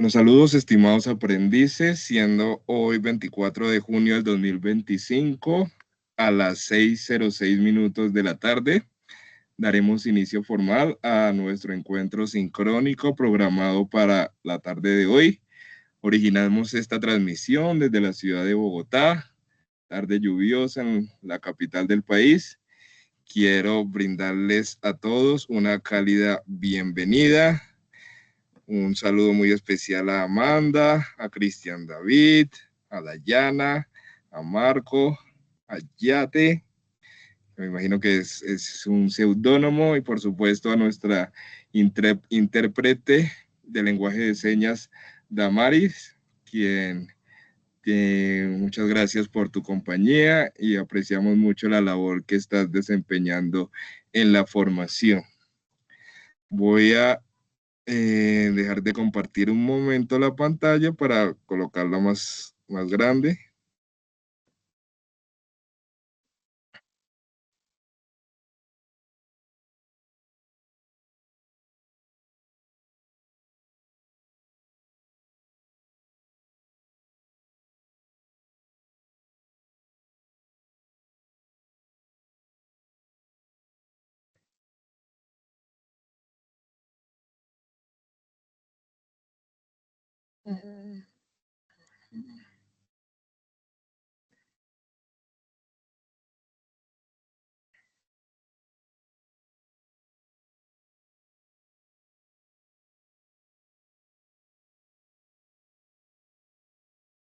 Bueno, saludos estimados aprendices, siendo hoy 24 de junio del 2025 a las 6:06 de la tarde, daremos inicio formal a nuestro encuentro sincrónico programado para la tarde de hoy. Originamos esta transmisión desde la ciudad de Bogotá, tarde lluviosa en la capital del país. Quiero brindarles a todos una cálida bienvenida. Un saludo muy especial a Amanda, a Cristian David, a Dayana, a Marco, a Yate, me imagino que es un seudónimo, y por supuesto a nuestra intérprete de lenguaje de señas, Damaris, quien muchas gracias por tu compañía y apreciamos mucho la labor que estás desempeñando en la formación. Voy a dejar de compartir un momento la pantalla para colocarla más grande.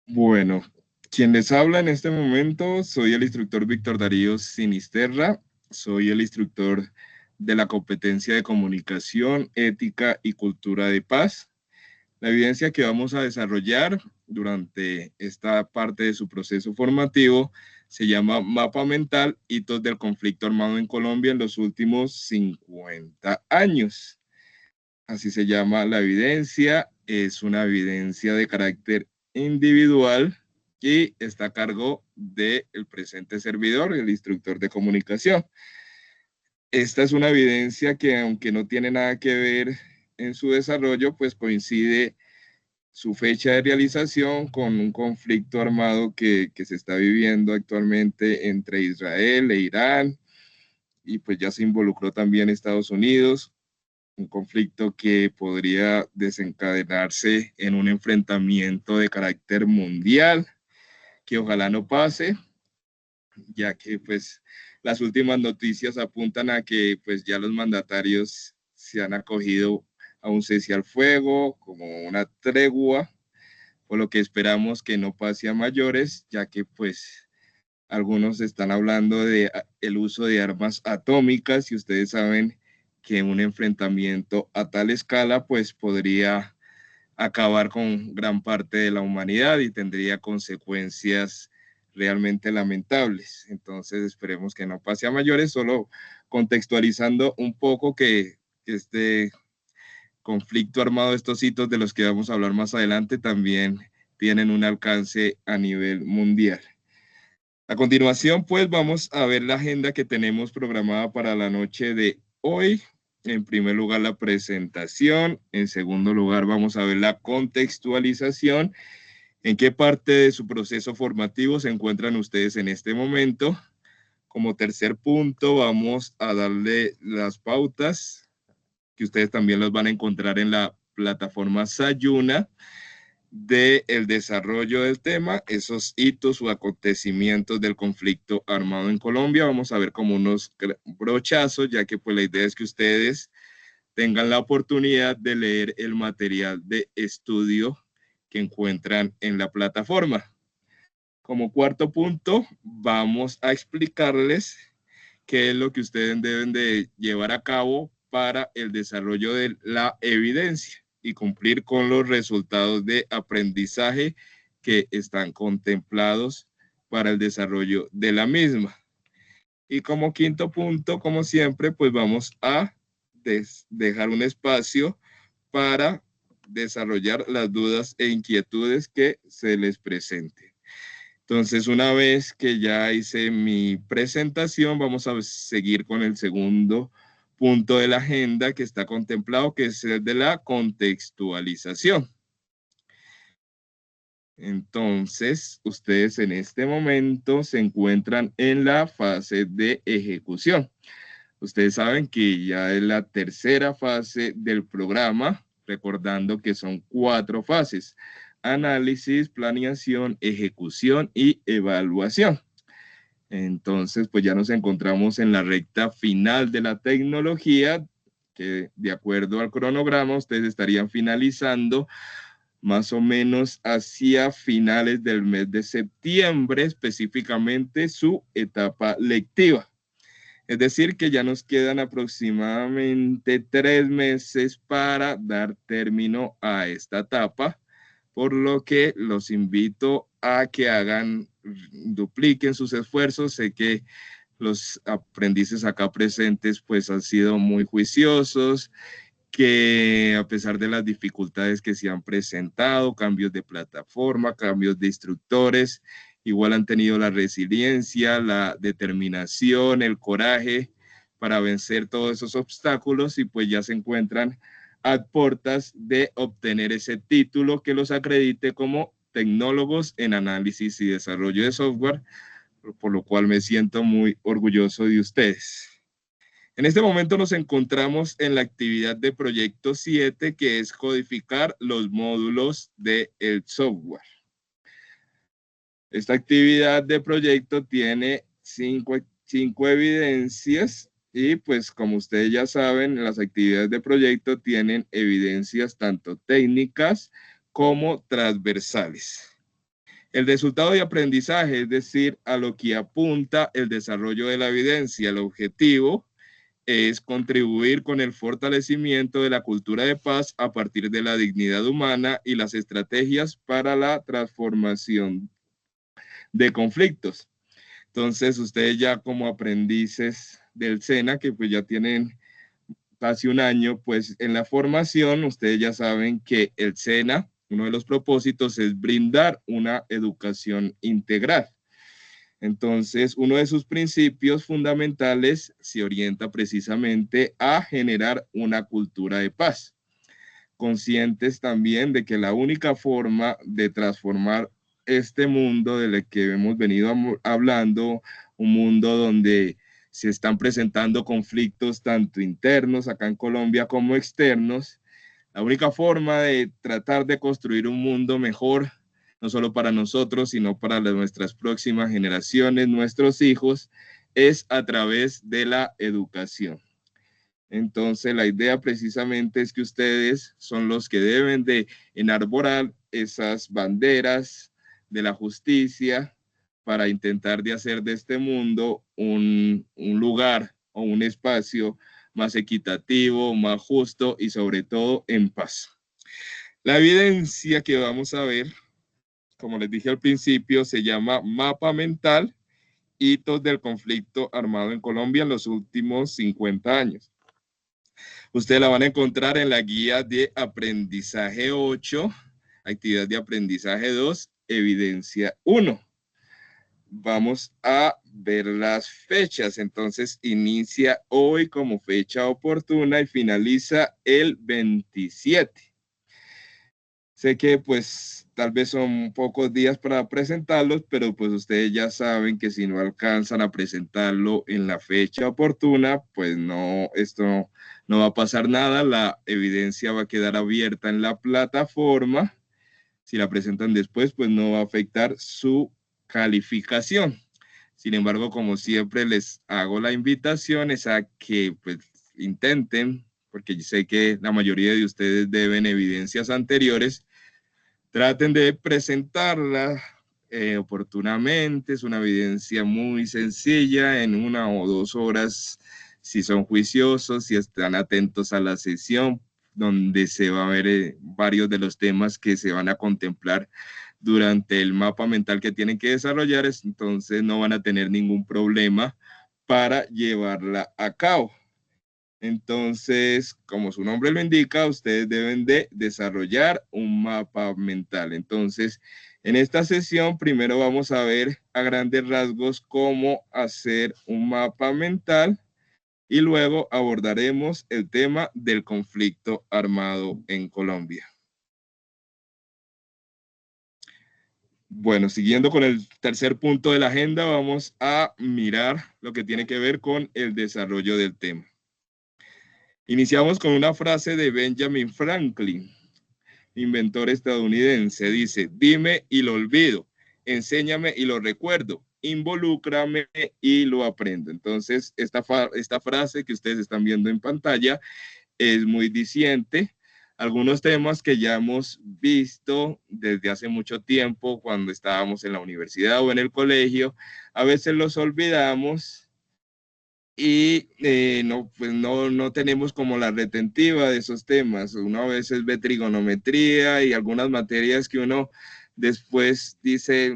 Bueno, quien les habla en este momento, soy el instructor Víctor Darío Sinisterra, soy el instructor de la competencia de comunicación, ética y cultura de paz. La evidencia que vamos a desarrollar durante esta parte de su proceso formativo se llama Mapa Mental, hitos del conflicto armado en Colombia en los últimos 50 años. Así se llama la evidencia, es una evidencia de carácter individual y está a cargo del presente servidor, el instructor de comunicación. Esta es una evidencia que, aunque no tiene nada que ver en su desarrollo, pues coincide su fecha de realización con un conflicto armado que se está viviendo actualmente entre Israel e Irán, y pues ya se involucró también Estados Unidos, un conflicto que podría desencadenarse en un enfrentamiento de carácter mundial, que ojalá no pase, ya que pues las últimas noticias apuntan a que pues ya los mandatarios se han acogido a un cese al fuego como una tregua, por lo que esperamos que no pase a mayores, ya que pues algunos están hablando de el uso de armas atómicas, y ustedes saben que un enfrentamiento a tal escala pues podría acabar con gran parte de la humanidad y tendría consecuencias realmente lamentables. Entonces esperemos que no pase a mayores, solo contextualizando un poco que este conflicto armado, estos hitos de los que vamos a hablar más adelante, también tienen un alcance a nivel mundial. A continuación, pues vamos a ver la agenda que tenemos programada para la noche de hoy. En primer lugar, la presentación. En segundo lugar, vamos a ver la contextualización. ¿En qué parte de su proceso formativo se encuentran ustedes en este momento? Como tercer punto, vamos a darle las pautas, que ustedes también las van a encontrar en la plataforma Sayuna, del desarrollo del tema, esos hitos o acontecimientos del conflicto armado en Colombia. Vamos a ver como unos brochazos, ya que pues la idea es que ustedes tengan la oportunidad de leer el material de estudio que encuentran en la plataforma. Como cuarto punto, vamos a explicarles qué es lo que ustedes deben de llevar a cabo para el desarrollo de la evidencia y cumplir con los resultados de aprendizaje que están contemplados para el desarrollo de la misma. Y como quinto punto, como siempre, pues vamos a dejar un espacio para desarrollar las dudas e inquietudes que se les presenten. Entonces, una vez que ya hice mi presentación, vamos a seguir con el segundo punto de la agenda que está contemplado, que es el de la contextualización. Entonces, ustedes en este momento se encuentran en la fase de ejecución. Ustedes saben que ya es la tercera fase del programa, recordando que son 4 fases: análisis, planeación, ejecución y evaluación. Entonces, pues ya nos encontramos en la recta final de la tecnología, que de acuerdo al cronograma, ustedes estarían finalizando más o menos hacia finales del mes de septiembre, específicamente su etapa lectiva. Es decir, que ya nos quedan aproximadamente 3 meses para dar término a esta etapa, por lo que los invito a que dupliquen sus esfuerzos. Sé que los aprendices acá presentes pues han sido muy juiciosos, que a pesar de las dificultades que se han presentado, cambios de plataforma, cambios de instructores, igual han tenido la resiliencia, la determinación, el coraje para vencer todos esos obstáculos, y pues ya se encuentran a puertas de obtener ese título que los acredite como tecnólogos en análisis y desarrollo de software, por lo cual me siento muy orgulloso de ustedes. En este momento nos encontramos en la actividad de proyecto 7, que es codificar los módulos del software. Esta actividad de proyecto tiene cinco evidencias, y pues como ustedes ya saben, las actividades de proyecto tienen evidencias tanto técnicas como transversales. El resultado de aprendizaje, es decir, a lo que apunta el desarrollo de la evidencia, el objetivo es contribuir con el fortalecimiento de la cultura de paz a partir de la dignidad humana y las estrategias para la transformación de conflictos. Entonces, ustedes ya como aprendices del SENA, que pues ya tienen casi un año, pues en la formación, ustedes ya saben que el SENA, uno de los propósitos es brindar una educación integral. Entonces, uno de sus principios fundamentales se orienta precisamente a generar una cultura de paz, conscientes también de que la única forma de transformar este mundo del que hemos venido hablando, un mundo donde se están presentando conflictos tanto internos acá en Colombia como externos, la única forma de tratar de construir un mundo mejor, no solo para nosotros, sino para nuestras próximas generaciones, nuestros hijos, es a través de la educación. Entonces, la idea precisamente es que ustedes son los que deben de enarbolar esas banderas de la justicia para intentar de hacer de este mundo un lugar o un espacio más equitativo, más justo y sobre todo en paz. La evidencia que vamos a ver, como les dije al principio, se llama Mapa Mental, hitos del conflicto armado en Colombia en los últimos 50 años. Ustedes la van a encontrar en la guía de aprendizaje 8, actividad de aprendizaje 2, evidencia 1. Vamos a ver las fechas. Entonces, inicia hoy como fecha oportuna y finaliza el 27. Sé que pues tal vez son pocos días para presentarlos, pero pues ustedes ya saben que si no alcanzan a presentarlo en la fecha oportuna, pues no, esto no va a pasar nada, la evidencia va a quedar abierta en la plataforma. Si la presentan después, pues no va a afectar su calificación. Sin embargo, como siempre, les hago la invitación es a que pues intenten, porque sé que la mayoría de ustedes deben evidencias anteriores, traten de presentarla oportunamente. Es una evidencia muy sencilla, en 1 o 2 horas, si son juiciosos, si están atentos a la sesión, donde se va a ver varios de los temas que se van a contemplar durante el mapa mental que tienen que desarrollar, entonces no van a tener ningún problema para llevarla a cabo. Entonces, como su nombre lo indica, ustedes deben de desarrollar un mapa mental. Entonces, en esta sesión, primero vamos a ver a grandes rasgos cómo hacer un mapa mental, y luego abordaremos el tema del conflicto armado en Colombia. Bueno, siguiendo con el tercer punto de la agenda, vamos a mirar lo que tiene que ver con el desarrollo del tema. Iniciamos con una frase de Benjamin Franklin, inventor estadounidense. Dice, dime y lo olvido, enséñame y lo recuerdo, involúcrame y lo aprendo. Entonces, esta frase que ustedes están viendo en pantalla es muy diciente. Algunos temas que ya hemos visto desde hace mucho tiempo cuando estábamos en la universidad o en el colegio, a veces los olvidamos y no, pues no tenemos como la retentiva de esos temas. Uno a veces ve trigonometría y algunas materias que uno después dice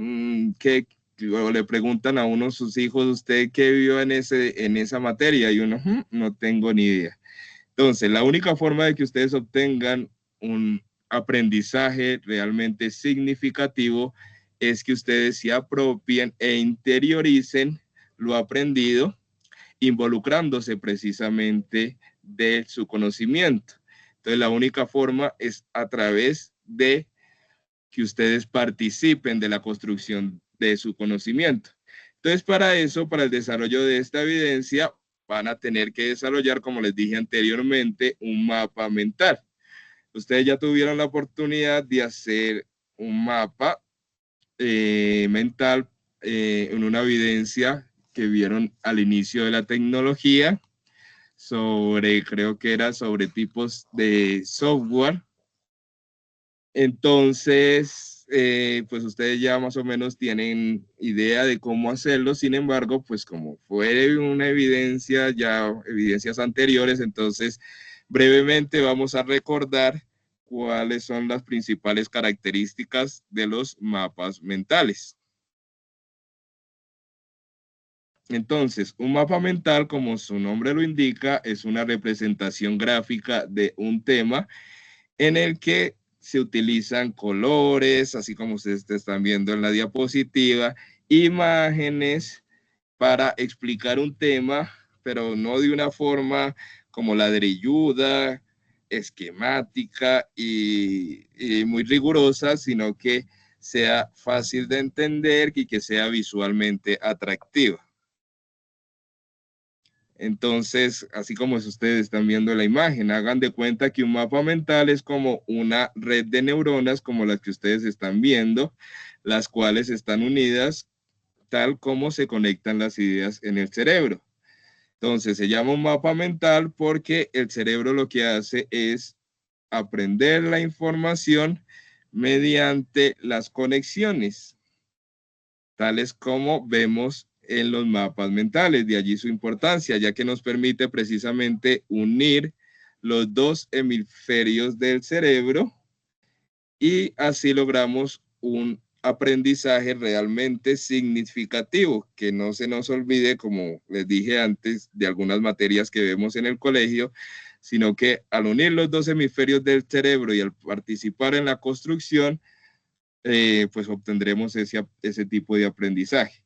que o le preguntan a uno sus hijos, ¿usted qué vio en esa materia? Y uno, no tengo ni idea. Entonces, la única forma de que ustedes obtengan un aprendizaje realmente significativo es que ustedes se apropien e interioricen lo aprendido, involucrándose precisamente de su conocimiento. Entonces, la única forma es a través de que ustedes participen de la construcción de su conocimiento. Entonces, para eso, para el desarrollo de esta evidencia, van a tener que desarrollar, como les dije anteriormente, un mapa mental. Ustedes ya tuvieron la oportunidad de hacer un mapa mental en una evidencia que vieron al inicio de la tecnología sobre, creo que era sobre tipos de software. Entonces, pues ustedes ya más o menos tienen idea de cómo hacerlo. Sin embargo, pues como fue una evidencia, ya evidencias anteriores, entonces brevemente vamos a recordar cuáles son las principales características de los mapas mentales. Entonces, un mapa mental, como su nombre lo indica, es una representación gráfica de un tema en el que se utilizan colores, así como ustedes están viendo en la diapositiva, imágenes para explicar un tema, pero no de una forma como ladrilluda, esquemática y muy rigurosa, sino que sea fácil de entender y que sea visualmente atractiva. Entonces, así como ustedes están viendo la imagen, hagan de cuenta que un mapa mental es como una red de neuronas como las que ustedes están viendo, las cuales están unidas tal como se conectan las ideas en el cerebro. Entonces, se llama un mapa mental porque el cerebro lo que hace es aprender la información mediante las conexiones, tales como vemos en los mapas mentales. De allí su importancia, ya que nos permite precisamente unir los dos hemisferios del cerebro y así logramos un aprendizaje realmente significativo, que no se nos olvide, como les dije antes, de algunas materias que vemos en el colegio, sino que al unir los dos hemisferios del cerebro y al participar en la construcción, pues obtendremos ese tipo de aprendizaje.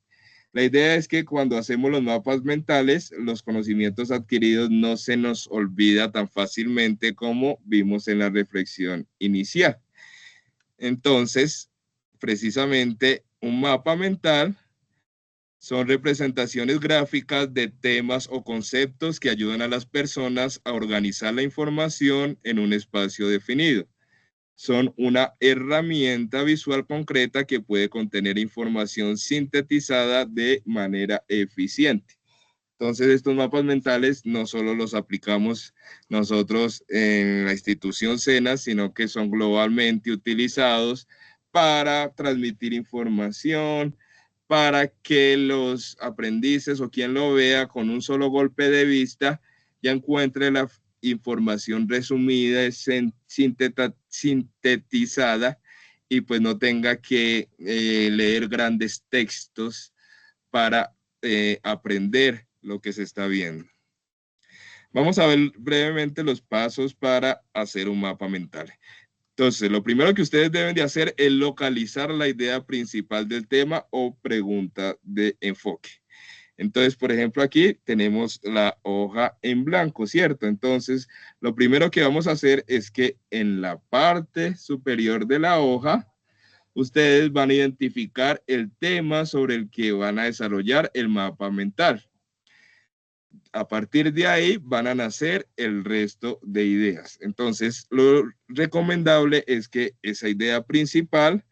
La idea es que cuando hacemos los mapas mentales, los conocimientos adquiridos no se nos olvida tan fácilmente como vimos en la reflexión inicial. Entonces, precisamente un mapa mental son representaciones gráficas de temas o conceptos que ayudan a las personas a organizar la información en un espacio definido. Son una herramienta visual concreta que puede contener información sintetizada de manera eficiente. Entonces, estos mapas mentales no solo los aplicamos nosotros en la institución SENA, sino que son globalmente utilizados para transmitir información, para que los aprendices o quien lo vea con un solo golpe de vista ya encuentre la información resumida, sintetizada y pues no tenga que leer grandes textos para aprender lo que se está viendo. Vamos a ver brevemente los pasos para hacer un mapa mental. Entonces, lo primero que ustedes deben de hacer es localizar la idea principal del tema o pregunta de enfoque. Entonces, por ejemplo, aquí tenemos la hoja en blanco, ¿cierto? Entonces, lo primero que vamos a hacer es que en la parte superior de la hoja ustedes van a identificar el tema sobre el que van a desarrollar el mapa mental. A partir de ahí van a nacer el resto de ideas. Entonces, lo recomendable es que esa idea principal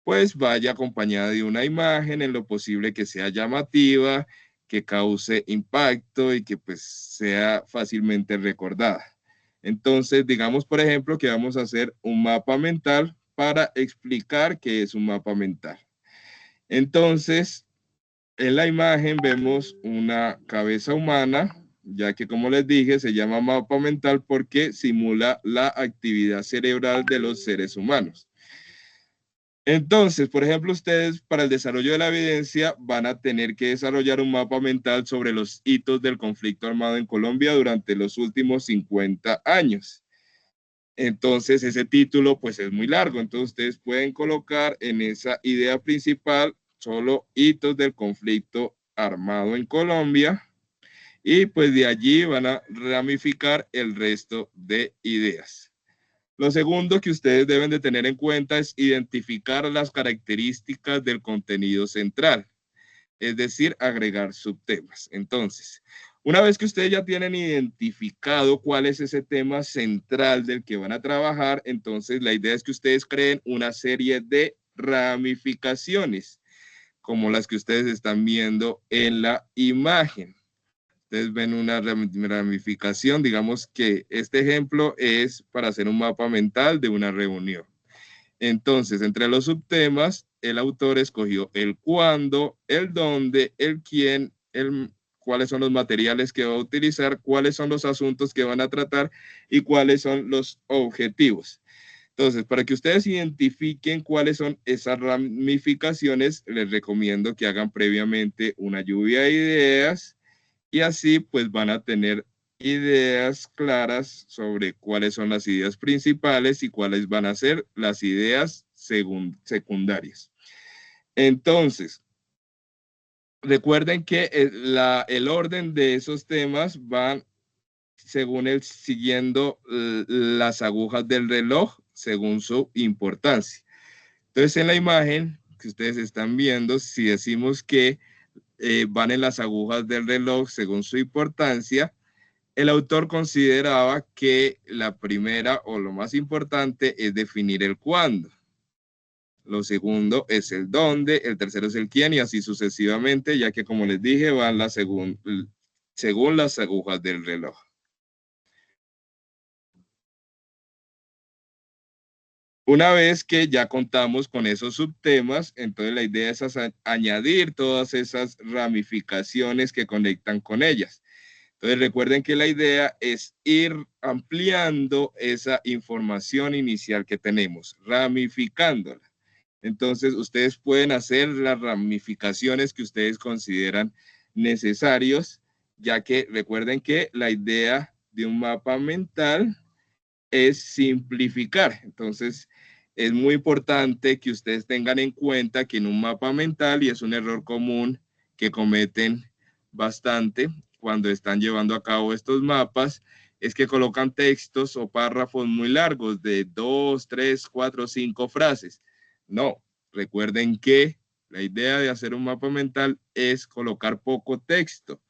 pues vaya acompañada de una imagen, en lo posible que sea llamativa, que cause impacto y que pues sea fácilmente recordada. Entonces, digamos, por ejemplo, que vamos a hacer un mapa mental para explicar qué es un mapa mental. Entonces, en la imagen vemos una cabeza humana, ya que como les dije, se llama mapa mental porque simula la actividad cerebral de los seres humanos. Entonces, por ejemplo, ustedes para el desarrollo de la evidencia van a tener que desarrollar un mapa mental sobre los hitos del conflicto armado en Colombia durante los últimos 50 años. Entonces, ese título pues es muy largo, entonces ustedes pueden colocar en esa idea principal solo hitos del conflicto armado en Colombia y pues de allí van a ramificar el resto de ideas. Lo segundo que ustedes deben de tener en cuenta es identificar las características del contenido central, es decir, agregar subtemas. Entonces, una vez que ustedes ya tienen identificado cuál es ese tema central del que van a trabajar, entonces la idea es que ustedes creen una serie de ramificaciones, como las que ustedes están viendo en la imagen. Ustedes ven una ramificación, digamos que este ejemplo es para hacer un mapa mental de una reunión. Entonces, entre los subtemas, el autor escogió el cuándo, el dónde, el quién, cuáles son los materiales que va a utilizar, cuáles son los asuntos que van a tratar y cuáles son los objetivos. Entonces, para que ustedes identifiquen cuáles son esas ramificaciones, les recomiendo que hagan previamente una lluvia de ideas y así pues van a tener ideas claras sobre cuáles son las ideas principales y cuáles van a ser las ideas secundarias. Entonces, recuerden que el orden de esos temas van según siguiendo las agujas del reloj según su importancia. Entonces, en la imagen que ustedes están viendo, si decimos que van en las agujas del reloj según su importancia, el autor consideraba que la primera o lo más importante es definir el cuándo. Lo segundo es el dónde, el tercero es el quién y así sucesivamente, ya que como les dije, van según las agujas del reloj. Una vez que ya contamos con esos subtemas, entonces la idea es añadir todas esas ramificaciones que conectan con ellas. Entonces recuerden que la idea es ir ampliando esa información inicial que tenemos, ramificándola. Entonces ustedes pueden hacer las ramificaciones que ustedes consideran necesarios, ya que recuerden que la idea de un mapa mental es simplificar. Entonces, es muy importante que ustedes tengan en cuenta que en un mapa mental, y es un error común que cometen bastante cuando están llevando a cabo estos mapas, es que colocan textos o párrafos muy largos de 2, 3, 4, 5 frases. No, recuerden que la idea de hacer un mapa mental es colocar poco texto.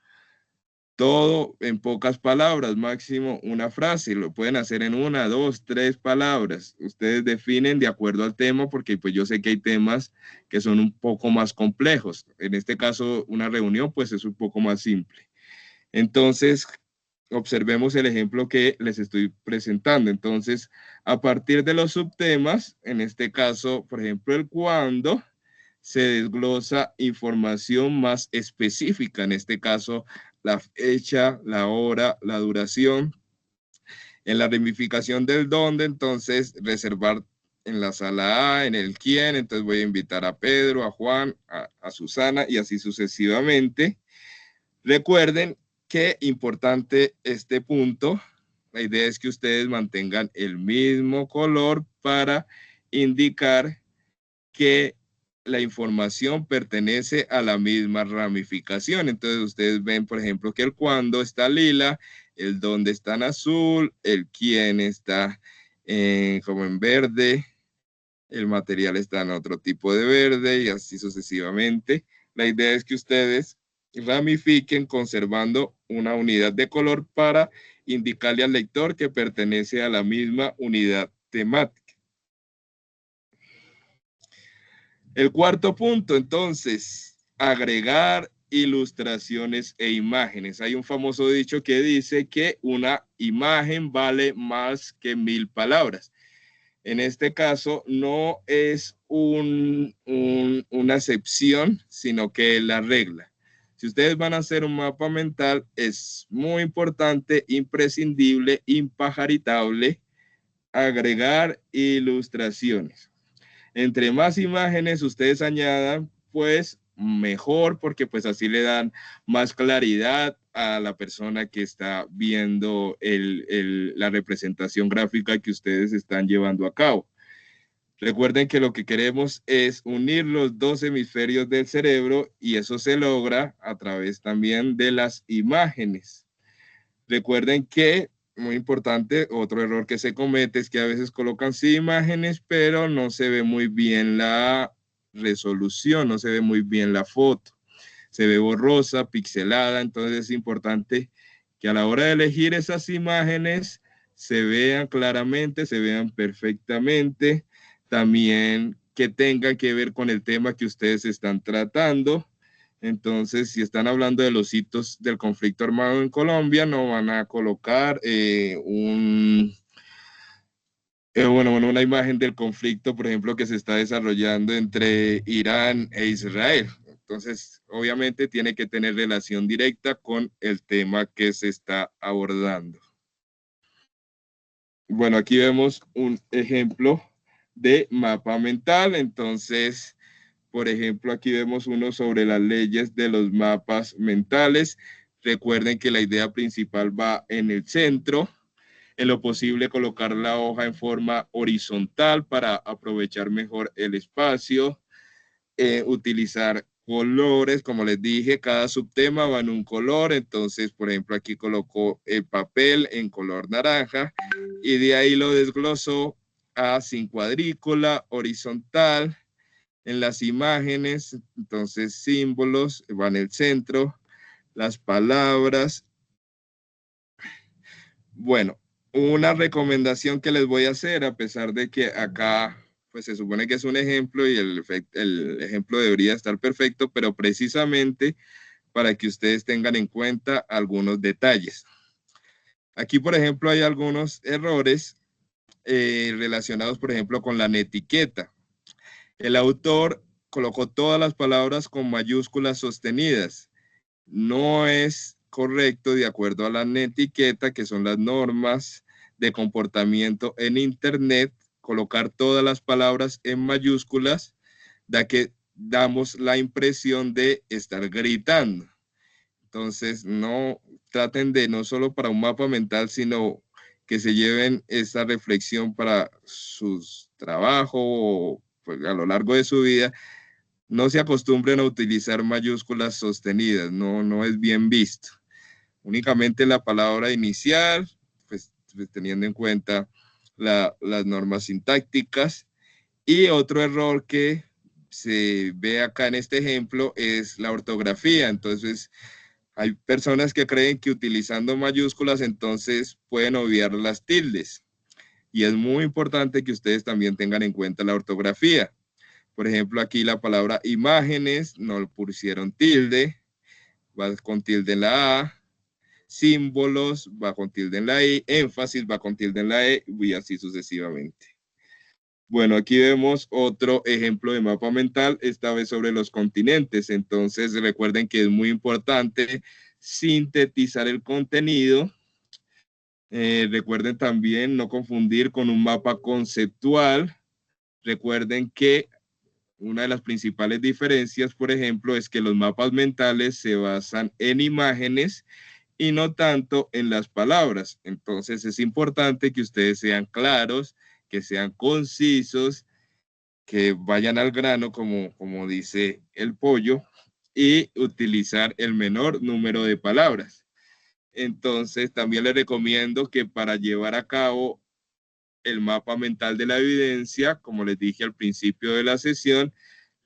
Todo en pocas palabras, máximo una frase, lo pueden hacer en una, dos, tres palabras. Ustedes definen de acuerdo al tema, porque pues yo sé que hay temas que son un poco más complejos. En este caso, una reunión pues es un poco más simple. Entonces, observemos el ejemplo que les estoy presentando. Entonces, a partir de los subtemas, en este caso, por ejemplo, el cuándo, se desglosa información más específica, en este caso la fecha, la hora, la duración. En la ramificación del dónde, entonces reservar en la sala A, en el quién, entonces voy a invitar a Pedro, a Juan, a Susana y así sucesivamente. Recuerden que importante este punto, la idea es que ustedes mantengan el mismo color para indicar que la información pertenece a la misma ramificación. Entonces ustedes ven, por ejemplo, que el cuándo está lila, el dónde está en azul, el quién está como en verde, el material está en otro tipo de verde y así sucesivamente. La idea es que ustedes ramifiquen conservando una unidad de color para indicarle al lector que pertenece a la misma unidad temática. El cuarto punto, entonces, agregar ilustraciones e imágenes. Hay un famoso dicho que dice que una imagen vale más que 1000 palabras. En este caso, no es una excepción, sino que es la regla. Si ustedes van a hacer un mapa mental, es muy importante, imprescindible, impajaritable, agregar ilustraciones. Entre más imágenes ustedes añadan, pues mejor, porque pues así le dan más claridad a la persona que está viendo la representación gráfica que ustedes están llevando a cabo. Recuerden que lo que queremos es unir los dos hemisferios del cerebro y eso se logra a través también de las imágenes. Recuerden que, muy importante, otro error que se comete es que a veces colocan sí imágenes, pero no se ve muy bien la resolución, no se ve muy bien la foto. Se ve borrosa, pixelada, entonces es importante que a la hora de elegir esas imágenes se vean claramente, se vean perfectamente, también que tengan que ver con el tema que ustedes están tratando. Entonces, si están hablando de los hitos del conflicto armado en Colombia, no van a colocar una imagen del conflicto, por ejemplo, que se está desarrollando entre Irán e Israel. Entonces, obviamente tiene que tener relación directa con el tema que se está abordando. Bueno, aquí vemos un ejemplo de mapa mental. Entonces, por ejemplo, aquí vemos uno sobre las leyes de los mapas mentales. Recuerden que la idea principal va en el centro. En lo posible, colocar la hoja en forma horizontal para aprovechar mejor el espacio. Utilizar colores, como les dije, cada subtema va en un color. Entonces, por ejemplo, aquí colocó el papel en color naranja y de ahí lo desglosó a sin cuadrícula, horizontal, en las imágenes, entonces símbolos van en el centro, las palabras. Bueno, una recomendación que les voy a hacer, a pesar de que acá pues se supone que es un ejemplo y el ejemplo debería estar perfecto, pero precisamente para que ustedes tengan en cuenta algunos detalles. Aquí, por ejemplo, hay algunos errores relacionados, por ejemplo, con la netiqueta. El autor colocó todas las palabras con mayúsculas sostenidas. No es correcto de acuerdo a la netiqueta, que son las normas de comportamiento en Internet, colocar todas las palabras en mayúsculas, da que damos la impresión de estar gritando. Entonces, no traten de, no solo para un mapa mental, sino que se lleven esta reflexión para sus trabajos o pues, a lo largo de su vida. No se acostumbren a utilizar mayúsculas sostenidas, no es bien visto. Únicamente la palabra inicial, pues teniendo en cuenta las normas sintácticas. Y otro error que se ve acá en este ejemplo es la ortografía. Entonces, hay personas que creen que utilizando mayúsculas entonces pueden obviar las tildes. Y es muy importante que ustedes también tengan en cuenta la ortografía. Por ejemplo, aquí la palabra imágenes no pusieron tilde, va con tilde en la A, símbolos va con tilde en la I, énfasis va con tilde en la E y así sucesivamente. Bueno, aquí vemos otro ejemplo de mapa mental, esta vez sobre los continentes. Entonces, recuerden que es muy importante sintetizar el contenido. Recuerden también no confundir con un mapa conceptual. Recuerden que una de las principales diferencias, por ejemplo, es que los mapas mentales se basan en imágenes y no tanto en las palabras. Entonces es importante que ustedes sean claros, que sean concisos, que vayan al grano, como dice el pollo, y utilizar el menor número de palabras. Entonces también les recomiendo que para llevar a cabo el mapa mental de la evidencia, como les dije al principio de la sesión,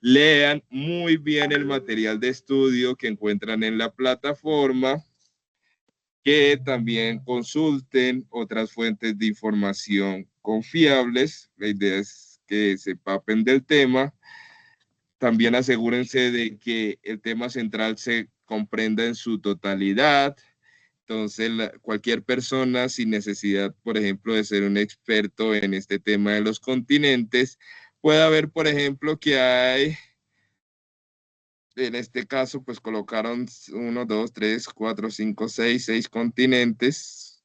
lean muy bien el material de estudio que encuentran en la plataforma, que también consulten otras fuentes de información confiables. La idea es que se empapen del tema. También asegúrense de que el tema central se comprenda en su totalidad. Entonces, cualquier persona sin necesidad, por ejemplo, de ser un experto en este tema de los continentes, pueda ver, por ejemplo, que hay, en este caso, pues colocaron 6 continentes,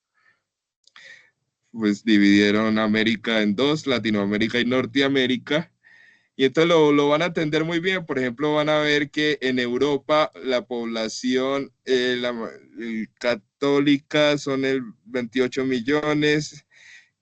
pues dividieron América en dos, Latinoamérica y Norteamérica. Y entonces lo van a entender muy bien. Por ejemplo, van a ver que en Europa la población católica son el 28 millones,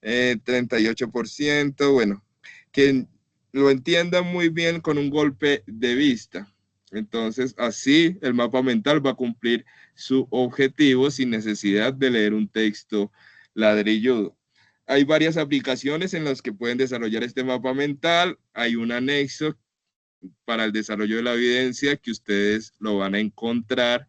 38%. Bueno, que lo entiendan muy bien con un golpe de vista. Entonces, así el mapa mental va a cumplir su objetivo sin necesidad de leer un texto ladrilludo. Hay varias aplicaciones en las que pueden desarrollar este mapa mental. Hay un anexo para el desarrollo de la evidencia que ustedes lo van a encontrar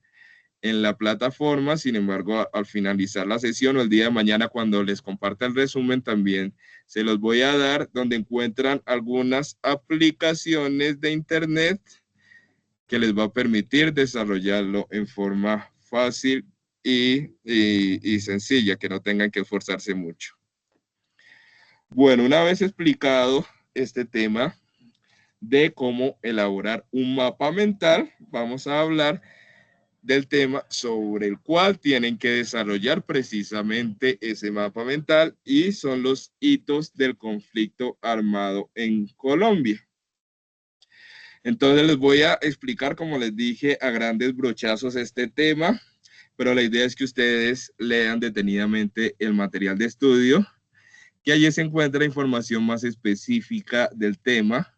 en la plataforma. Sin embargo, al finalizar la sesión o el día de mañana, cuando les comparta el resumen, también se los voy a dar, donde encuentran algunas aplicaciones de Internet que les va a permitir desarrollarlo en forma fácil y sencilla, que no tengan que esforzarse mucho. Bueno, una vez explicado este tema de cómo elaborar un mapa mental, vamos a hablar del tema sobre el cual tienen que desarrollar precisamente ese mapa mental, y son los hitos del conflicto armado en Colombia. Entonces les voy a explicar, como les dije, a grandes brochazos este tema, pero la idea es que ustedes lean detenidamente el material de estudio, que allí se encuentra información más específica del tema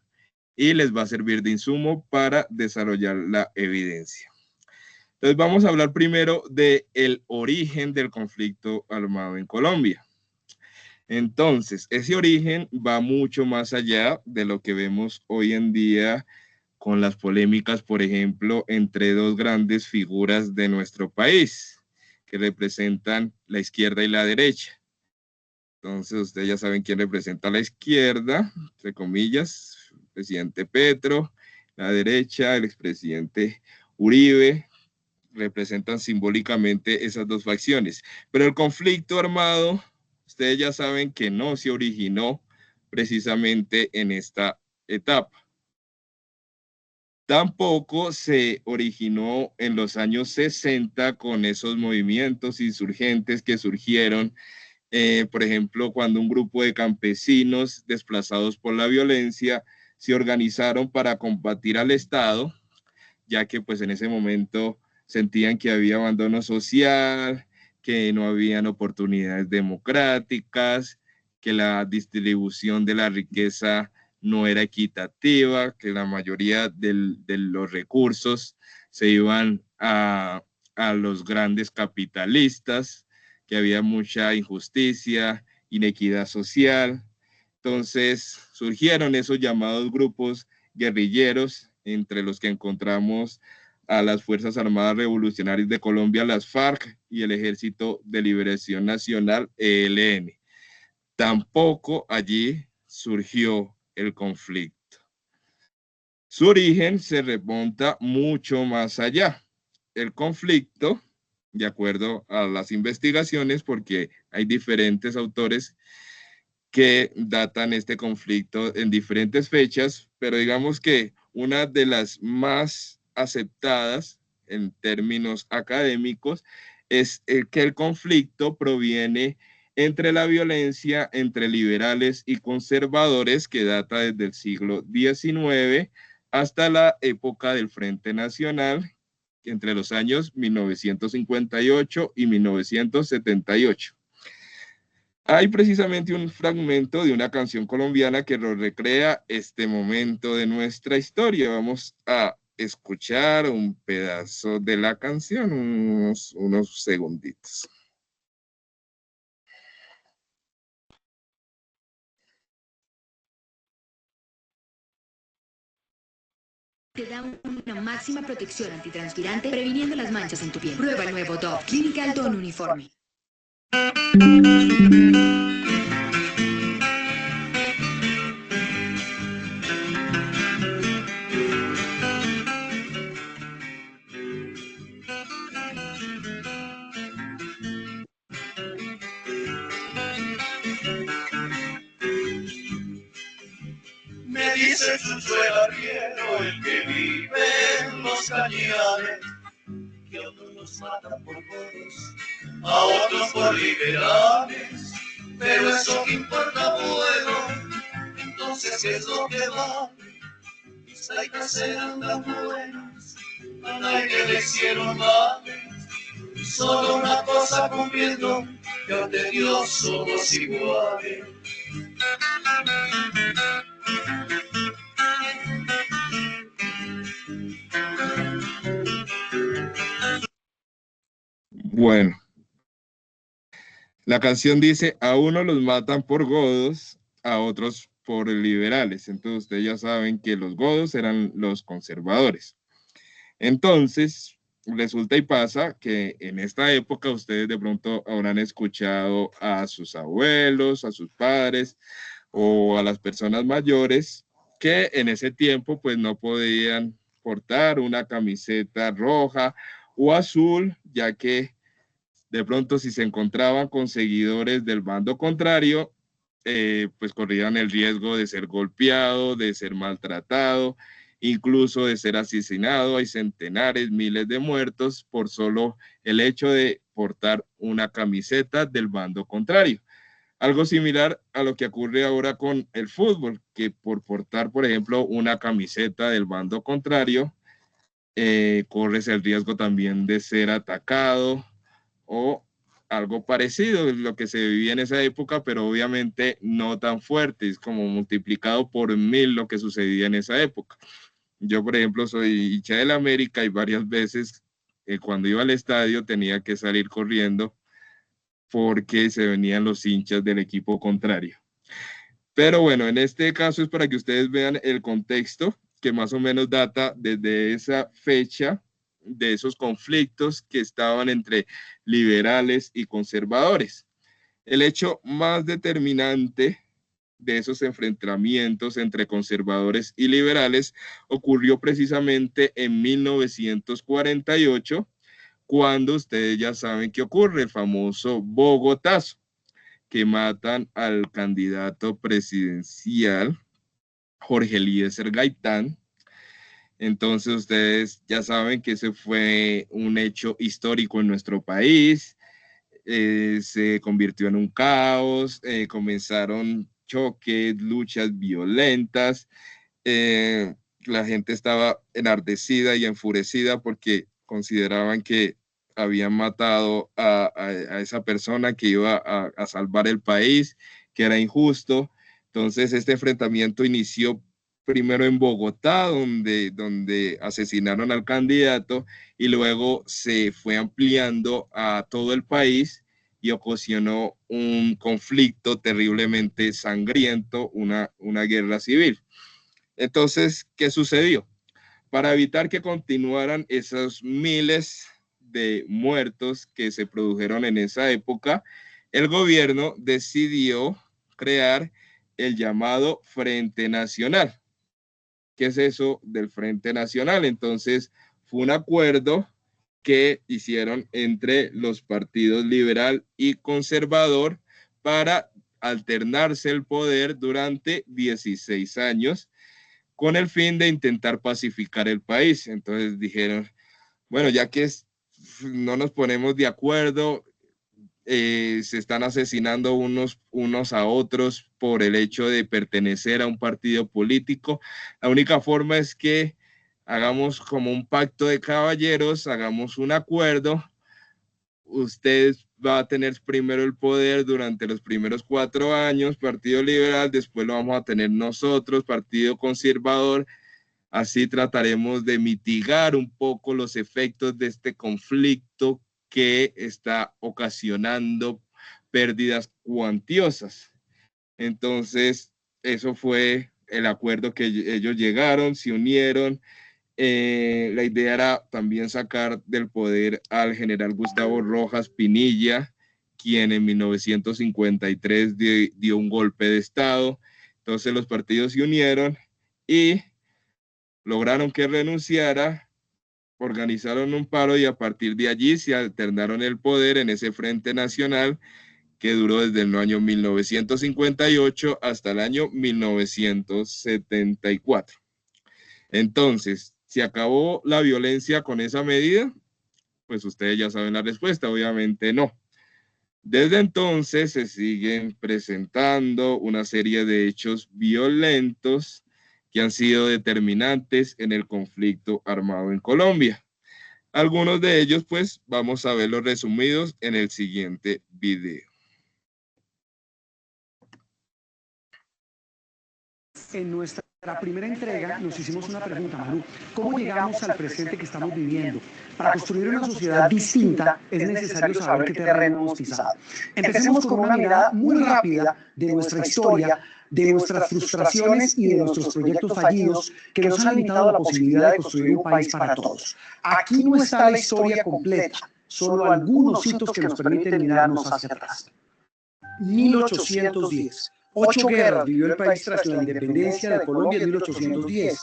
y les va a servir de insumo para desarrollar la evidencia. Entonces vamos a hablar primero del origen del conflicto armado en Colombia. Entonces, ese origen va mucho más allá de lo que vemos hoy en día con las polémicas, por ejemplo, entre dos grandes figuras de nuestro país, que representan la izquierda y la derecha. Entonces, ustedes ya saben quién representa a la izquierda, entre comillas, el presidente Petro, la derecha, el expresidente Uribe, representan simbólicamente esas dos facciones. Pero el conflicto armado, ustedes ya saben que no se originó precisamente en esta etapa. Tampoco se originó en los años 60 con esos movimientos insurgentes que surgieron, por ejemplo, cuando un grupo de campesinos desplazados por la violencia se organizaron para combatir al Estado, ya que pues en ese momento sentían que había abandono social, que no habían oportunidades democráticas, que la distribución de la riqueza no era equitativa, que la mayoría de los recursos se iban a los grandes capitalistas, que había mucha injusticia, inequidad social. Entonces surgieron esos llamados grupos guerrilleros, entre los que encontramos a las Fuerzas Armadas Revolucionarias de Colombia, las FARC, y el Ejército de Liberación Nacional, ELN. Tampoco allí surgió el conflicto. Su origen se remonta mucho más allá. El conflicto, de acuerdo a las investigaciones, porque hay diferentes autores que datan este conflicto en diferentes fechas, pero digamos que una de las más aceptadas en términos académicos es que el conflicto proviene entre la violencia entre liberales y conservadores, que data desde el siglo XIX hasta la época del Frente Nacional, entre los años 1958 y 1978. Hay precisamente un fragmento de una canción colombiana que nos recrea este momento de nuestra historia. Vamos a escuchar un pedazo de la canción, unos segunditos. Te da una máxima protección antitranspirante previniendo las manchas en tu piel. Prueba el nuevo Dove Clinical Tone Uniforme. Me dice Chucho el arriero, el que vive en los cañares, que a unos los matan por godos, a otros por liberales, pero eso que importa, bueno, entonces ¿qué es lo que va? Mis taitas eran tan buenas, a nadie le hicieron males, solo una cosa comprendo, que ante Dios somos iguales. Bueno, la canción dice, a unos los matan por godos, a otros por liberales. Entonces ustedes ya saben que los godos eran los conservadores. Entonces, resulta y pasa que en esta época ustedes de pronto habrán escuchado a sus abuelos, a sus padres o a las personas mayores que en ese tiempo pues no podían portar una camiseta roja o azul, ya que de pronto si se encontraban con seguidores del bando contrario, pues corrían el riesgo de ser golpeado, de ser maltratado, incluso de ser asesinado. Hay centenares, miles de muertos por solo el hecho de portar una camiseta del bando contrario. Algo similar a lo que ocurre ahora con el fútbol, que por portar, por ejemplo, una camiseta del bando contrario, corres el riesgo también de ser atacado o algo parecido, lo que se vivía en esa época, pero obviamente no tan fuerte, es como multiplicado por 1000 lo que sucedía en esa época. Yo, por ejemplo, soy hincha del América y varias veces cuando iba al estadio tenía que salir corriendo porque se venían los hinchas del equipo contrario. Pero bueno, en este caso es para que ustedes vean el contexto que más o menos data desde esa fecha de esos conflictos que estaban entre liberales y conservadores. El hecho más determinante de esos enfrentamientos entre conservadores y liberales ocurrió precisamente en 1948, cuando ustedes ya saben qué ocurre, el famoso Bogotazo, que matan al candidato presidencial Jorge Eliezer Gaitán. Entonces ustedes ya saben que ese fue un hecho histórico en nuestro país, se convirtió en un caos, comenzaron choques, luchas violentas, la gente estaba enardecida y enfurecida porque consideraban que habían matado a esa persona que iba a salvar el país, que era injusto. Entonces este enfrentamiento inició primero en Bogotá, donde asesinaron al candidato, y luego se fue ampliando a todo el país y ocasionó un conflicto terriblemente sangriento, una guerra civil. Entonces, ¿qué sucedió? Para evitar que continuaran esos miles de muertos que se produjeron en esa época, el gobierno decidió crear el llamado Frente Nacional. ¿Qué es eso del Frente Nacional? Entonces, fue un acuerdo que hicieron entre los partidos liberal y conservador para alternarse el poder durante 16 años con el fin de intentar pacificar el país. Entonces dijeron, bueno, ya que no nos ponemos de acuerdo, se están asesinando unos a otros por el hecho de pertenecer a un partido político. La única forma es que hagamos como un pacto de caballeros, hagamos un acuerdo. Usted va a tener primero el poder durante los primeros 4 años, Partido Liberal, después lo vamos a tener nosotros, Partido Conservador. Así trataremos de mitigar un poco los efectos de este conflicto que está ocasionando pérdidas cuantiosas. Entonces, eso fue el acuerdo que ellos llegaron, se unieron La idea era también sacar del poder al general Gustavo Rojas Pinilla, quien en 1953 dio un golpe de Estado. Entonces los partidos se unieron y lograron que renunciara, organizaron un paro y a partir de allí se alternaron el poder en ese Frente Nacional que duró desde el año 1958 hasta el año 1974. Entonces, ¿se acabó la violencia con esa medida? Pues ustedes ya saben la respuesta, obviamente no. Desde entonces se siguen presentando una serie de hechos violentos que han sido determinantes en el conflicto armado en Colombia. Algunos de ellos, pues, vamos a verlos resumidos en el siguiente video. En nuestra primera entrega nos hicimos una pregunta, Manu. ¿Cómo llegamos al presente que estamos viviendo? Para construir una sociedad distinta es necesario saber qué terreno hemos pisado. Empecemos con una mirada muy rápida de nuestra historia, de nuestras frustraciones y de nuestros proyectos fallidos que nos han limitado la posibilidad de construir un país para todos. Aquí no está la historia completa, solo algunos hitos que nos permiten mirarnos hacia atrás. 1810. 8 guerras vivió el país tras la independencia de Colombia en 1810,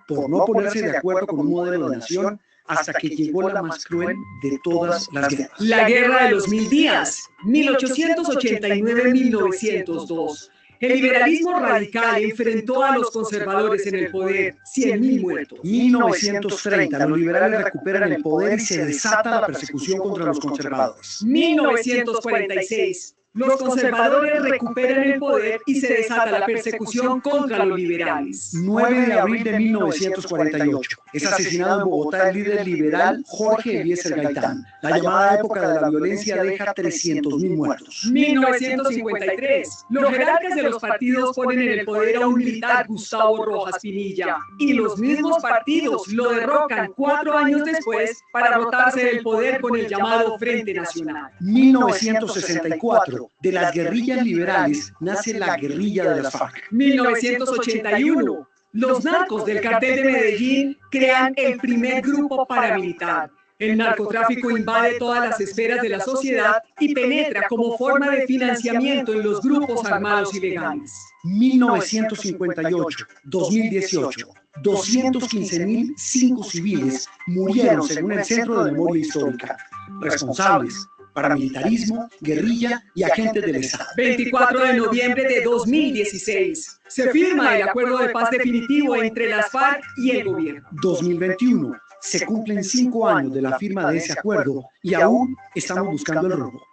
por no ponerse de acuerdo con un modelo de nación, hasta que llegó la más cruel de todas las guerras. La Guerra de los Mil Días, 1889-1902. El liberalismo radical enfrentó a los conservadores en el poder, 100.000 muertos. 1930, los liberales recuperan el poder y se desata la persecución contra los conservadores. 1946. Los conservadores recuperan el poder y se desata la persecución contra los liberales. 9 de abril de 1948. Es asesinado en Bogotá el líder liberal Jorge Eliezer Gaitán. La llamada época de la violencia deja 300.000 muertos. 1953. Los jerarcas de los partidos ponen en el poder a un militar, Gustavo Rojas Pinilla. Y los mismos partidos lo derrocan 4 años después para rotarse del poder con el llamado Frente Nacional. 1964. De las guerrillas liberales nace la guerrilla de las FARC. 1981. Los narcos del cartel de Medellín crean el primer grupo paramilitar. El narcotráfico invade todas las esferas de la sociedad y penetra como forma de financiamiento en los grupos armados ilegales. 1958, 2018, 215.005 civiles murieron según el Centro de Memoria Histórica. Responsables: paramilitarismo, guerrilla y agentes del Estado. 24 de noviembre de 2016. Se firma el acuerdo de paz definitivo entre las FARC y el gobierno. 2021. Se cumplen 5 años de la firma de ese acuerdo y aún estamos buscando el rumbo.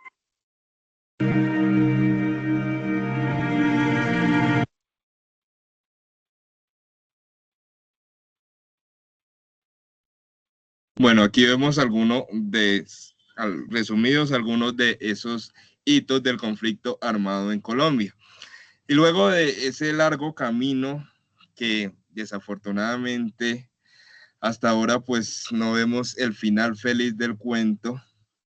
Bueno, aquí vemos resumidos algunos de esos hitos del conflicto armado en Colombia. Y luego de ese largo camino que desafortunadamente hasta ahora pues no vemos el final feliz del cuento,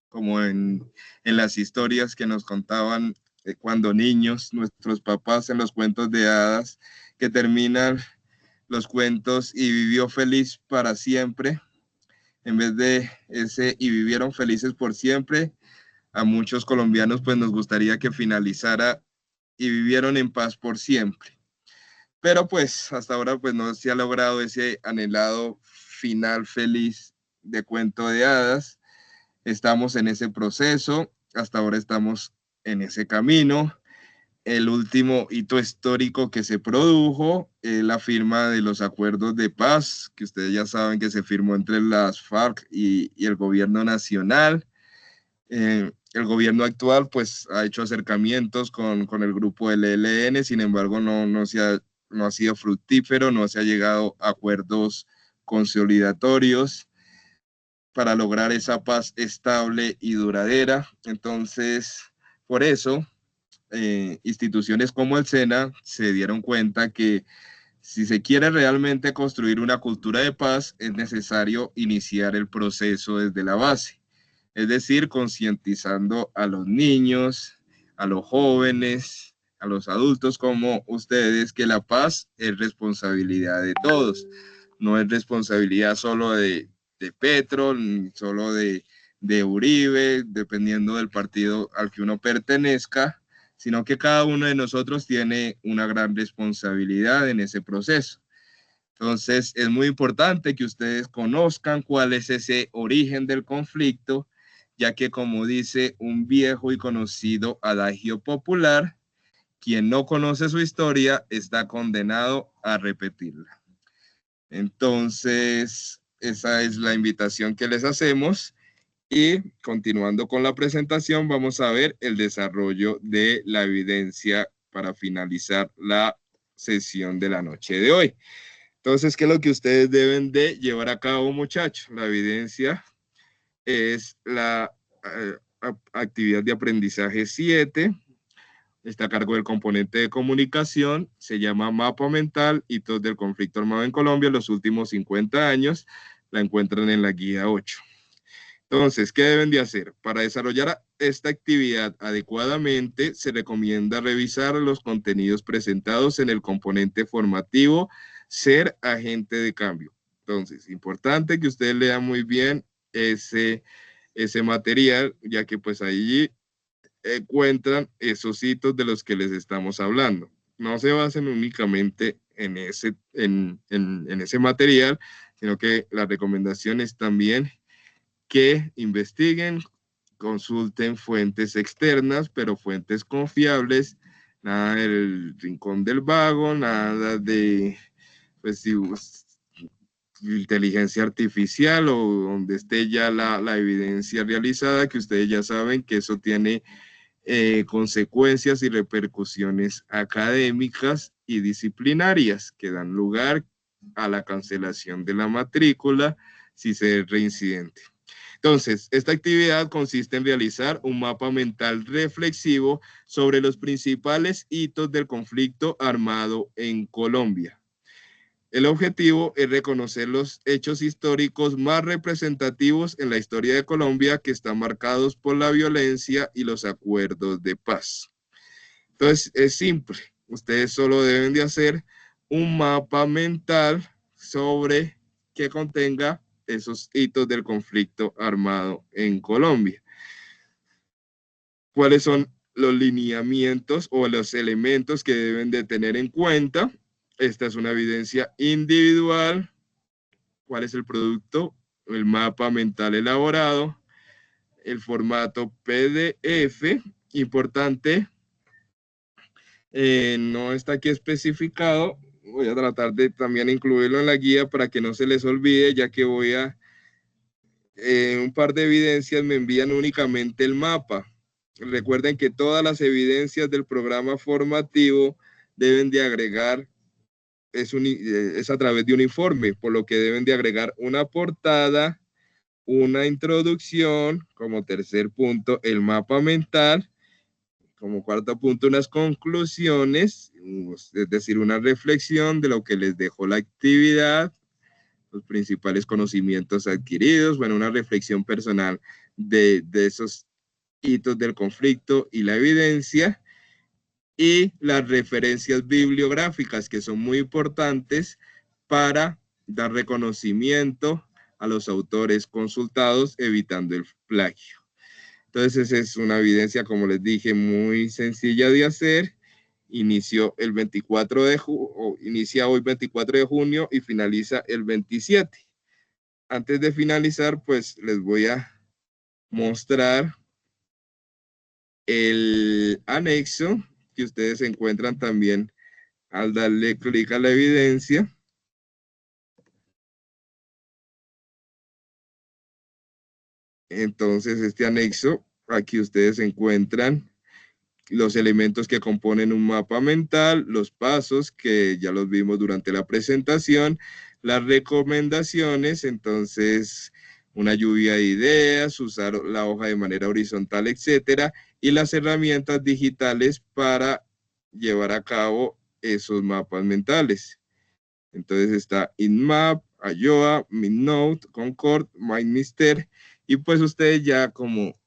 como en las historias que nos contaban cuando niños, nuestros papás en los cuentos de hadas, que terminan los cuentos y vivió feliz para siempre. En vez de ese y vivieron felices por siempre, a muchos colombianos pues nos gustaría que finalizara y vivieron en paz por siempre. Pero pues hasta ahora pues no se ha logrado ese anhelado final feliz de cuento de hadas. Estamos en ese proceso, hasta ahora estamos en ese camino. El último hito histórico que se produjo es la firma de los acuerdos de paz, que ustedes ya saben que se firmó entre las FARC y el gobierno nacional. El gobierno actual pues ha hecho acercamientos con el grupo del ELN, sin embargo no ha sido fructífero, no se ha llegado a acuerdos consolidatorios para lograr esa paz estable y duradera. Entonces, por eso, instituciones como el SENA se dieron cuenta que si se quiere realmente construir una cultura de paz, es necesario iniciar el proceso desde la base, es decir, concientizando a los niños, a los jóvenes, a los adultos como ustedes, que la paz es responsabilidad de todos. no es responsabilidad solo de Petro, ni solo de Uribe, dependiendo del partido al que uno pertenezca, sino que cada uno de nosotros tiene una gran responsabilidad en ese proceso. Entonces, es muy importante que ustedes conozcan cuál es ese origen del conflicto, ya que como dice un viejo y conocido adagio popular, quien no conoce su historia está condenado a repetirla. Entonces, esa es la invitación que les hacemos. Y continuando con la presentación, vamos a ver el desarrollo de la evidencia para finalizar la sesión de la noche de hoy. Entonces, ¿qué es lo que ustedes deben de llevar a cabo, muchachos? La evidencia es la actividad de aprendizaje 7, está a cargo del componente de comunicación, se llama Mapa Mental, Hitos del Conflicto Armado en Colombia, los últimos 50 años, la encuentran en la guía 8. Entonces, ¿qué deben de hacer? Para desarrollar esta actividad adecuadamente, se recomienda revisar los contenidos presentados en el componente formativo, ser agente de cambio. Entonces, importante que ustedes lean muy bien ese material, ya que pues allí encuentran esos hitos de los que les estamos hablando. No se basen únicamente en ese material, sino que la recomendación es también que investiguen, consulten fuentes externas, pero fuentes confiables, nada del rincón del vago, nada de pues, inteligencia artificial o donde esté ya la evidencia realizada, que ustedes ya saben que eso tiene consecuencias y repercusiones académicas y disciplinarias que dan lugar a la cancelación de la matrícula si se es reincidente. Entonces, esta actividad consiste en realizar un mapa mental reflexivo sobre los principales hitos del conflicto armado en Colombia. El objetivo es reconocer los hechos históricos más representativos en la historia de Colombia que están marcados por la violencia y los acuerdos de paz. Entonces, es simple. Ustedes solo deben de hacer un mapa mental sobre que contenga esos hitos del conflicto armado en Colombia. ¿Cuáles son los lineamientos o los elementos que deben de tener en cuenta? Esta es una evidencia individual. ¿Cuál es el producto? El mapa mental elaborado. El formato PDF. Importante. No está aquí especificado. Voy a tratar de también incluirlo en la guía para que no se les olvide, ya que voy a un par de evidencias me envían únicamente el mapa. Recuerden que todas las evidencias del programa formativo deben de agregar, es a través de un informe, por lo que deben de agregar una portada, una introducción, como tercer punto, el mapa mental, como cuarto punto, unas conclusiones, es decir, una reflexión de lo que les dejó la actividad, los principales conocimientos adquiridos, bueno, una reflexión personal de esos hitos del conflicto y la evidencia, y las referencias bibliográficas que son muy importantes para dar reconocimiento a los autores consultados, evitando el plagio. Entonces, es una evidencia, como les dije, muy sencilla de hacer. Inicia hoy 24 de junio y finaliza el 27. Antes de finalizar, pues les voy a mostrar el anexo que ustedes encuentran también al darle clic a la evidencia. Entonces, este anexo, aquí ustedes encuentran los elementos que componen un mapa mental, los pasos que ya los vimos durante la presentación, las recomendaciones, entonces una lluvia de ideas, usar la hoja de manera horizontal, etcétera, y las herramientas digitales para llevar a cabo esos mapas mentales. Entonces está InMap, Ayoa, MindNote, Concord, MindMister, y pues ustedes ya como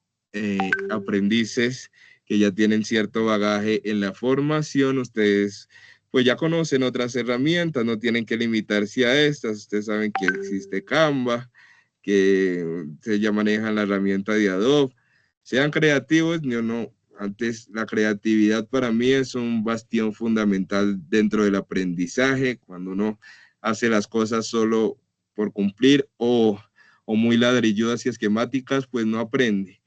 aprendices que ya tienen cierto bagaje en la formación, ustedes pues ya conocen otras herramientas, no tienen que limitarse a estas. Ustedes saben que existe Canva, que se ya manejan la herramienta de Adobe. Sean creativos, yo no, antes la creatividad para mí es un bastión fundamental dentro del aprendizaje, cuando uno hace las cosas solo por cumplir o muy ladrilludas y esquemáticas, pues no aprende.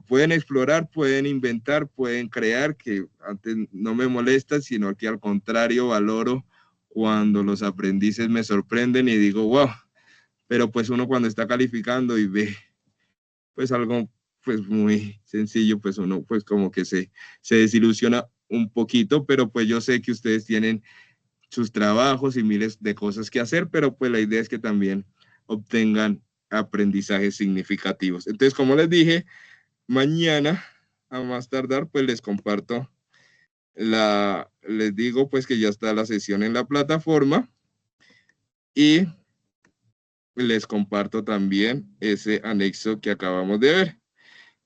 Pueden explorar, pueden inventar, pueden crear, que antes no me molesta, sino que al contrario valoro cuando los aprendices me sorprenden y digo, wow, pero pues uno cuando está calificando y ve pues algo pues muy sencillo, pues uno pues como que se desilusiona un poquito, pero pues yo sé que ustedes tienen sus trabajos y miles de cosas que hacer, pero pues la idea es que también obtengan aprendizajes significativos. Entonces, como les dije, mañana a más tardar pues les comparto les digo pues que ya está la sesión en la plataforma y les comparto también ese anexo que acabamos de ver.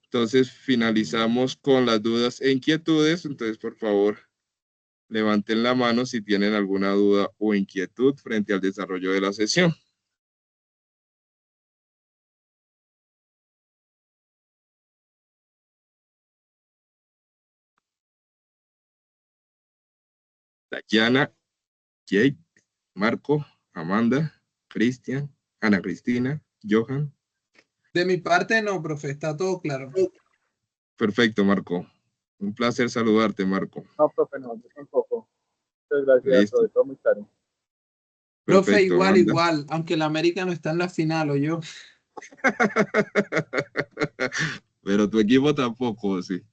Entonces, finalizamos con las dudas e inquietudes. Entonces, por favor, levanten la mano si tienen alguna duda o inquietud frente al desarrollo de la sesión. Dayana, Jake, Marco, Amanda, Cristian, Ana Cristina, Johan. De mi parte, no, profe, está todo claro. Perfecto, Marco. Un placer saludarte, Marco. No, profe, no, yo tampoco. Muchas gracias, Listo. todo muy claro. Profe, Perfecto, igual, Amanda. igual, aunque el América no está en la final, o yo. Pero tu equipo tampoco, sí.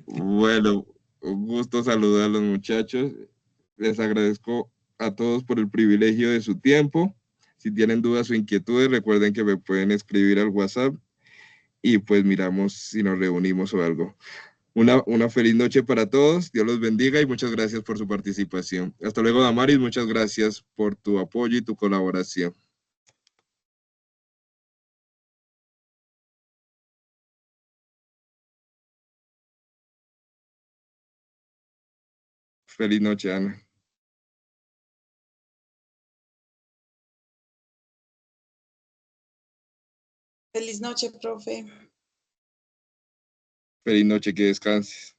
Bueno, un gusto saludar a los muchachos. Les agradezco a todos por el privilegio de su tiempo. Si tienen dudas o inquietudes, recuerden que me pueden escribir al WhatsApp y pues miramos si nos reunimos o algo. Una feliz noche para todos. Dios los bendiga y muchas gracias por su participación. Hasta luego, Damaris. Muchas gracias por tu apoyo y tu colaboración. Feliz noche, Ana. Feliz noche, profe. Feliz noche, que descanses.